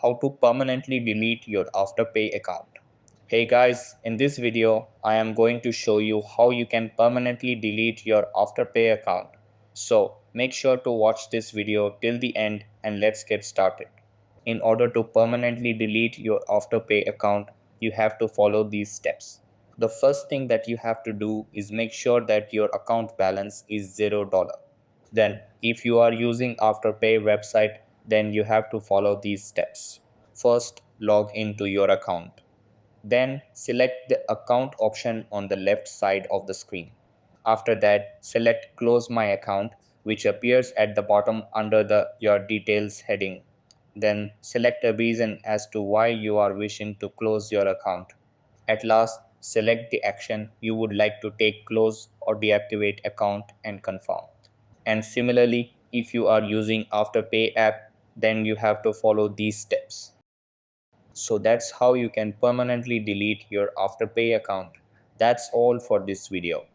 how to permanently delete your Afterpay account. Hey guys, in this video, I am going to show you how you can permanently delete your Afterpay account. So make sure to watch this video till the end and let's get started. In order to permanently delete your Afterpay account, you have to follow these steps. The first thing that you have to do is make sure that your account balance is $0. Then, if you are using Afterpay website, then you have to follow these steps. First, log into your account. Then, select the account option on the left side of the screen. After that, select Close My Account, which appears at the bottom under the Your Details heading. Then, select a reason as to why you are wishing to close your account. At last, select the action you would like to take: close or deactivate account, and confirm. And similarly, if you are using Afterpay app, then you have to follow these steps. So that's how you can permanently delete your Afterpay account. That's all for this video.